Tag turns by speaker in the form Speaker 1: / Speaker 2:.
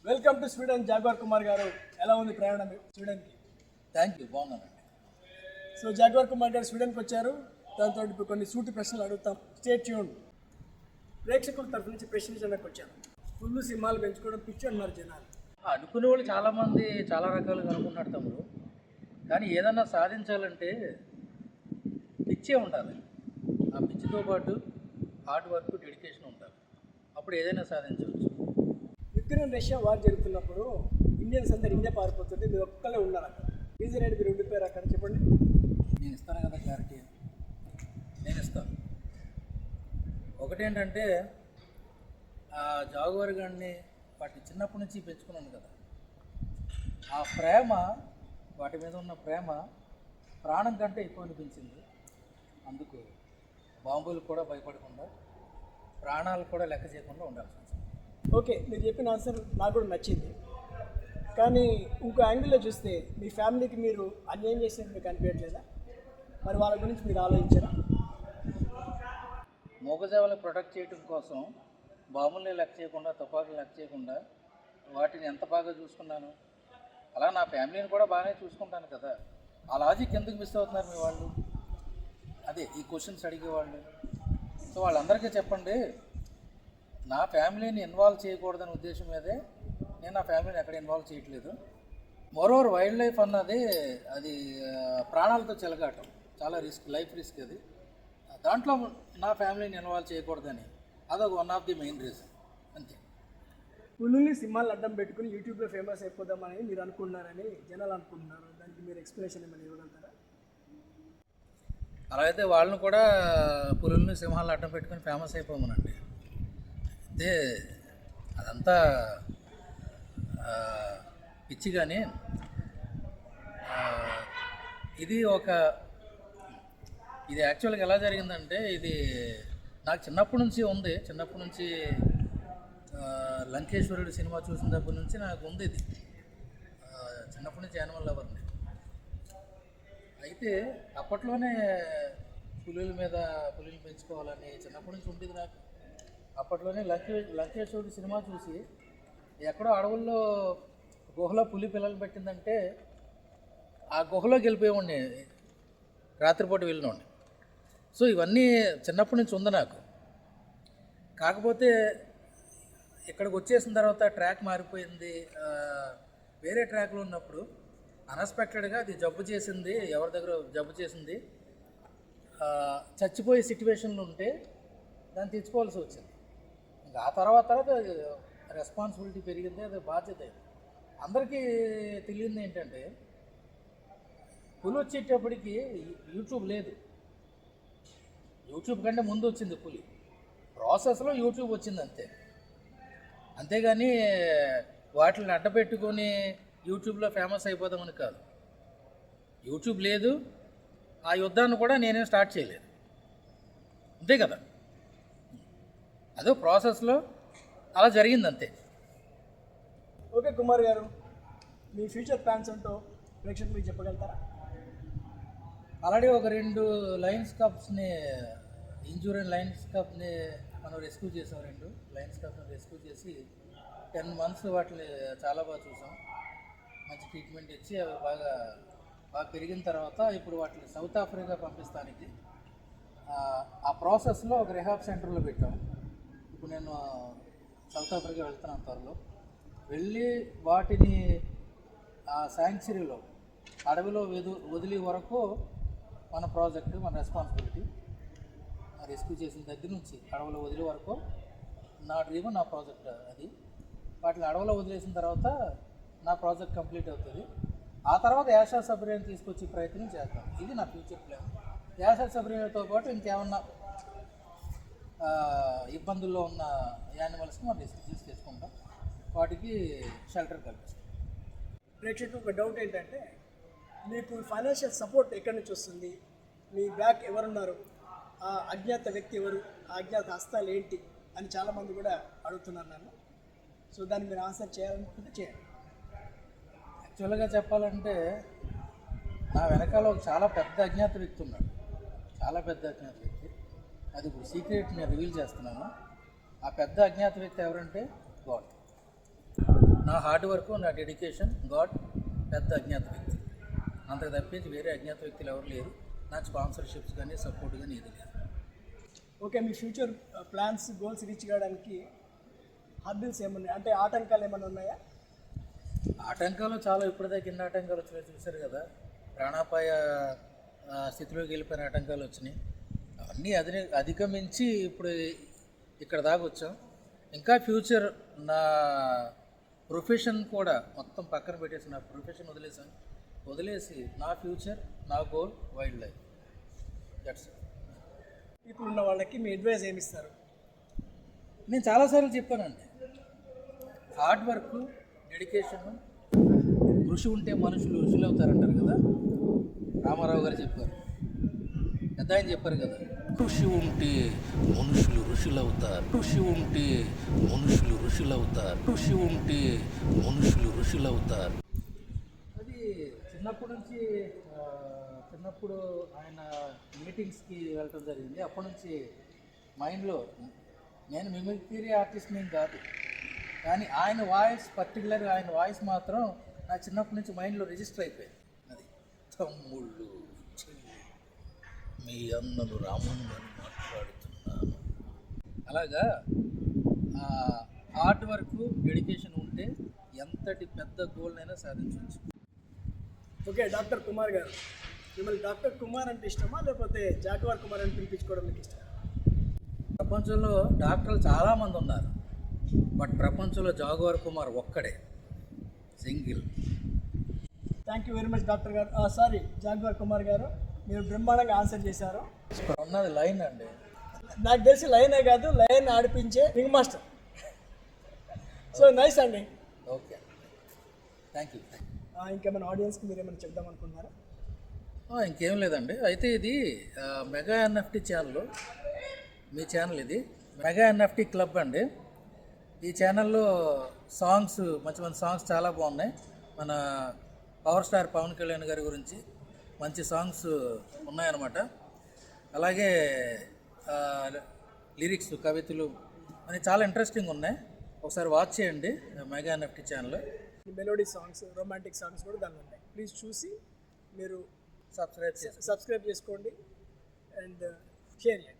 Speaker 1: Welcome to Sweden. Jaguar Kumar గారు, ఎలా ఉంది ప్రయాణం స్వీడన్కి?
Speaker 2: థ్యాంక్ యూ, బాగున్నానండి.
Speaker 1: సో జాగ్వార్ కుమార్ గారు స్వీడన్కి వచ్చారు. దాంతో ఇప్పుడు కొన్ని సూటి ప్రశ్నలు అడుగుతాం. Stay tune. ప్రేక్షకుల తరఫు నుంచి ప్రశ్నించడానికి వచ్చాను. ఫుల్ సింహాలు పెంచుకోవడం పిచ్చి అన్నారు జనాలు.
Speaker 2: అనుకునే వాళ్ళు చాలామంది చాలా రకాలుగా అనుకున్నాడు తమ్ముడు. కానీ ఏదన్నా సాధించాలంటే పిచ్చే ఉండాలి. ఆ పిచ్చితో పాటు హార్డ్ వర్క్, డెడికేషన్ ఉండాలి. అప్పుడు ఏదైనా సాధించవచ్చు.
Speaker 1: యుక్రెయిన్ రష్యా వార్ జరుగుతున్నప్పుడు ఇండియన్స్ అందరు ఇండియా పారిపోతుంటే మీరు ఒక్కలే ఉన్నారు అక్కడ. రీజన్ ఏంటి మీరు ఉండిపోయారు అక్కడ? చెప్పండి.
Speaker 2: నేను ఇస్తాను కదా క్లారిటీ, నేను ఇస్తాను. ఒకటేంటంటే ఆ జాగువార్ గారిని వాటి చిన్నప్పటి నుంచి పెంచుకున్నాను కదా, ఆ ప్రేమ, వాటి మీద ఉన్న ప్రేమ ప్రాణం కంటే ఎక్కువ అనిపించింది. అందుకు బాంబులు కూడా భయపడకుండా, ప్రాణాలు కూడా లెక్క చేయకుండా ఉండాల్సి వచ్చింది.
Speaker 1: ఓకే, మీరు చెప్పిన ఆన్సర్ నాకు కూడా నచ్చింది. కానీ ఇంకో యాంగిల్లో చూస్తే మీ ఫ్యామిలీకి మీరు అన్యాయం చేసినట్టు మీకు అనిపించట్లేదా? మరి వాళ్ళ గురించి మీరు ఆలోచించారా?
Speaker 2: మూగజావలను ప్రొటెక్ట్ చేయడం కోసం బాంబుల్ని లెక్క చేయకుండా, తుపాకులు లెక్క చేయకుండా వాటిని ఎంత బాగా చూసుకున్నాను, అలా నా ఫ్యామిలీని కూడా బాగానే చూసుకుంటాను కదా. ఆ లాజిక్ ఎందుకు మిస్ అవుతున్నారు మీ వాళ్ళు? అదే ఈ క్వశ్చన్స్ అడిగేవాళ్ళు. సో వాళ్ళందరికీ చెప్పండి, నా ఫ్యామిలీని ఇన్వాల్వ్ చేయకూడదనే ఉద్దేశం మీదే నేను నా ఫ్యామిలీని ఎక్కడ ఇన్వాల్వ్ చేయట్లేదు. మోరోవర్ వైల్డ్ లైఫ్ అన్నది అది ప్రాణాలతో చెలగాటం, చాలా రిస్క్, లైఫ్ రిస్క్. అది దాంట్లో నా ఫ్యామిలీని ఇన్వాల్వ్ చేయకూడదని అదొక one of the main reason, అంతే.
Speaker 1: పులుల్ని సింహాలు అడ్డం పెట్టుకుని యూట్యూబ్లో ఫేమస్ అయిపోదామని మీరు అనుకుంటున్నారని జనాలు అనుకుంటున్నారు. దానికి మీరు ఎక్స్ప్లెనేషన్ ఏమైనా ఇవ్వగలుగుతారా?
Speaker 2: అలా అయితే వాళ్ళని కూడా పులుల్ని సింహాలను అడ్డం పెట్టుకుని ఫేమస్ అయిపోమనండి. అయితే అదంతా పిచ్చి. కానీ ఇది యాక్చువల్గా ఎలా జరిగిందంటే, ఇది నాకు చిన్నప్పటి నుంచి ఉంది. చిన్నప్పటి నుంచి లంకేశ్వరుడు సినిమా చూసిన దగ్గర నుంచి నాకు ఉంది ఇది. చిన్నప్పటి నుంచి యానిమల్ లవర్ని. అయితే అప్పట్లోనే పులులు పెంచుకోవాలని చిన్నప్పటి నుంచి ఉండేది నాకు. అప్పట్లోనే లంకేశ్వరుడు సినిమా చూసి ఎక్కడో అడవుల్లో గుహలో పులి పిల్లలు పెట్టిందంటే ఆ గుహలోకి వెళ్ళిపోయేవాడిని, రాత్రిపూట వెళ్ళినోడిని. సో ఇవన్నీ చిన్నప్పటి నుంచి ఉంది నాకు. కాకపోతే ఇక్కడికి వచ్చేసిన తర్వాత ట్రాక్ మారిపోయింది. వేరే ట్రాక్లో ఉన్నప్పుడు అన్ఎక్స్పెక్టెడ్గా అది జబ్బు చేసింది, ఎవరి దగ్గర జబ్బు చేసింది, చచ్చిపోయే సిచ్యువేషన్లు ఉంటే దాన్ని తెచ్చుకోవాల్సి వచ్చింది. ఇంకా ఆ తర్వాత రెస్పాన్సిబిలిటీ పెరిగింది, అది బాధ్యత. అందరికీ తెలియంది ఏంటంటే, పులి వచ్చేటప్పటికి యూట్యూబ్ లేదు. యూట్యూబ్ కంటే ముందు వచ్చింది పులి. ప్రాసెస్లో యూట్యూబ్ వచ్చింది అంతే. అంతేగాని వాటిని అడ్డపెట్టుకొని యూట్యూబ్లో ఫేమస్ అయిపోదామని కాదు. యూట్యూబ్ లేదు, ఆ యుద్ధాన్ని కూడా నేనేం స్టార్ట్ చేయలేదు, అంతే కదా. అదో ప్రాసెస్లో అలా జరిగింది అంతే.
Speaker 1: ఓకే కుమార్ గారు, మీ ఫ్యూచర్ ప్లాన్స్ ఏంటో ప్రేక్షకులకు చెప్పగలుగుతారా?
Speaker 2: ఆల్రెడీ ఒక 2 లయన్స్ కప్స్ని, ఇంజూరియన్ లయన్స్ కప్ని మనం రెస్క్యూ చేసాం. 2 లయన్స్ కప్ని రెస్క్యూ చేసి 10 months వాటిని చాలా బాగా చూసాం. మంచి ట్రీట్మెంట్ ఇచ్చి అవి బాగా పెరిగిన తర్వాత ఇప్పుడు వాటిని సౌత్ ఆఫ్రికా పంపిస్తానికి ఆ ప్రాసెస్లో ఒక రిహాబ్ సెంటర్లో పెట్టాం. ఇప్పుడు నేను సౌత్ ఆఫ్రికా వెళ్తున్నాను త్వరలో. వెళ్ళి వాటిని ఆ శాంక్చురీలో, అడవిలో వదిలే వరకు మన ప్రాజెక్టు, మన రెస్పాన్సిబిలిటీ. రెస్క్యూ చేసిన దగ్గర నుంచి అడవిలో వదిలే వరకు నా డ్రీమ్, నా ప్రాజెక్ట్ అది. వాటిని అడవిలో వదిలేసిన తర్వాత నా ప్రాజెక్ట్ కంప్లీట్ అవుతుంది. ఆ తర్వాత యాషా సబ్రీని తీసుకొచ్చే ప్రయత్నం చేద్దాం. ఇది నా ఫ్యూచర్ ప్లాన్. యాషా సబ్రీతో పాటు ఇంకేమన్నా ఇబ్బందుల్లో ఉన్న యానిమల్స్ని మనం రెస్క్యూ చేసుకుంటాం, వాటికి షెల్టర్ కల్పిస్తాం.
Speaker 1: ప్రేక్షకులకు ఒక డౌట్ ఏంటంటే, మీకు ఫైనాన్షియల్ సపోర్ట్ ఎక్కడి నుంచి వస్తుంది? మీ బ్యాక్ ఎవరున్నారు? ఆ అజ్ఞాత వ్యక్తి ఎవరు? ఆ అజ్ఞాత హస్తాలు ఏంటి అని చాలామంది కూడా అడుగుతున్నారు నన్ను. సో దాన్ని మీరు ఆన్సర్ చేయాలనుకుంటే చేయండి.
Speaker 2: యాక్చువల్గా చెప్పాలంటే నా వెనకాల ఒక చాలా పెద్ద అజ్ఞాత వ్యక్తి ఉన్నాడు, చాలా పెద్ద అజ్ఞాత వ్యక్తి. అది ఇప్పుడు సీక్రెట్ నేను రివీల్ చేస్తున్నాను. ఆ పెద్ద అజ్ఞాత వ్యక్తి ఎవరంటే గాడ్. నా హార్డ్ వర్క్, నా డెడికేషన్, గాడ్ పెద్ద అజ్ఞాత వ్యక్తి. అంతకు తప్పించి వేరే అజ్ఞాత వ్యక్తులు ఎవరు లేరు. నాకు స్పాన్సర్షిప్స్ కానీ సపోర్ట్ కానీ ఏది లేదు.
Speaker 1: ఓకే, మీ ఫ్యూచర్ ప్లాన్స్, గోల్స్ రీచ్ కావడానికి హర్డిల్స్ ఏమున్నాయి, అంటే ఆటంకాలు ఏమైనా ఉన్నాయా?
Speaker 2: ఆటంకాలు చాలా, ఇప్పటిదాకా ఎన్ని ఆటంకాలు వచ్చినాయి చూశారు కదా. ప్రాణాపాయ స్థితిలోకి వెళ్ళిపోయిన ఆటంకాలు వచ్చినాయి. అవన్నీ అధిగమించి ఇప్పుడు ఇక్కడ దాకా వచ్చాం. ఇంకా ఫ్యూచర్, నా ప్రొఫెషన్ కూడా మొత్తం పక్కన పెట్టేసి నా ప్రొఫెషన్ వదిలేసి నా ఫ్యూచర్, నా గోల్ వైల్డ్ లైఫ్. దట్స్
Speaker 1: ఇప్పుడు ఉన్న వాళ్ళకి మీ అడ్వైస్ ఏమి ఇస్తారు?
Speaker 2: నేను చాలాసార్లు చెప్పానండి, హార్డ్ వర్క్, డెడికేషన్, కృషి ఉంటే మనుషులు ఋషులు అవుతారంటారు కదా. రామారావు గారు చెప్పారు, పెద్ద ఆయన చెప్పారు కదా, కృషి ఉంటే మనుషులు ఋషులు అవుతారు, కృషి ఉంటే మనుషులు ఋషులు అవుతారు, కృషి ఉంటే మనుషులు ఋషులు అవుతారు. అది చిన్నప్పుడు ఆయన మీటింగ్స్కి వెళ్ళటం జరిగింది. అప్పటి నుంచి మైండ్లో, నేను మిమిక్రీ ఆర్టిస్ట్ని కాదు, కానీ ఆయన వాయిస్, పర్టికులర్గా ఆయన వాయిస్ మాత్రం నా చిన్నప్పటి నుంచి మైండ్లో రిజిస్టర్ అయిపోయింది. అది తమ్ముళ్ళు, చెల్లి, మీ అన్నను రాముని అని మాట్లాడుతున్నాను. అలాగా హార్డ్ వర్క్, డెడికేషన్ ఉంటే ఎంతటి పెద్ద గోల్నైనా సాధించవచ్చు.
Speaker 1: ఓకే, డాక్టర్ కుమార్ గారు, మిమ్మల్ని డాక్టర్ కుమార్ అంటే ఇష్టమా, లేకపోతే జాగ్వార్ కుమార్ అని పిలిపించుకోవడం మీకు ఇష్టమా?
Speaker 2: ప్రపంచంలో డాక్టర్లు చాలామంది ఉన్నారు, బట్ ప్రపంచంలో జాగ్వార్ కుమార్ ఒక్కడే, single.
Speaker 1: Thank you very much doctor గారు, సారీ జాగ్వార్ కుమార్ గారు, మీరు బ్రహ్మాండంగా ఆన్సర్ చేశారు.
Speaker 2: ఉన్నది లైన్ అండి,
Speaker 1: నాకు తెలిసి లైనే కాదు, లైన్ ఆడిపించే రింగ్ మాస్టర్. సో నైస్ అండి.
Speaker 2: Okay, thank you.
Speaker 1: ఇంకేమైనా ఆడియన్స్కి మీరు ఏమైనా చెప్దాం అనుకుంటున్నారా?
Speaker 2: ఇంకేం లేదండి. అయితే ఇది మెగా ఎన్ఎఫ్టీ ఛానల్, మీ ఛానల్ ఇది మెగా ఎన్ఎఫ్టీ క్లబ్ అండి. ఈ ఛానల్లో సాంగ్స్, మంచి మంచి సాంగ్స్ చాలా బాగున్నాయి. మన పవర్ స్టార్ పవన్ కళ్యాణ్ గారి గురించి మంచి సాంగ్స్ ఉన్నాయన్నమాట. అలాగే లిరిక్స్, కవితలు అని చాలా ఇంట్రెస్టింగ్ ఉన్నాయి. ఒకసారి వాచ్ చేయండి mega NFT channel.
Speaker 1: Melody songs, romantic songs కూడా దానిలో ఉన్నాయి. ప్లీజ్ చూసి మీరు
Speaker 2: సబ్స్క్రైబ్
Speaker 1: చేసుకోండి అండ్ షేర్ చేయండి.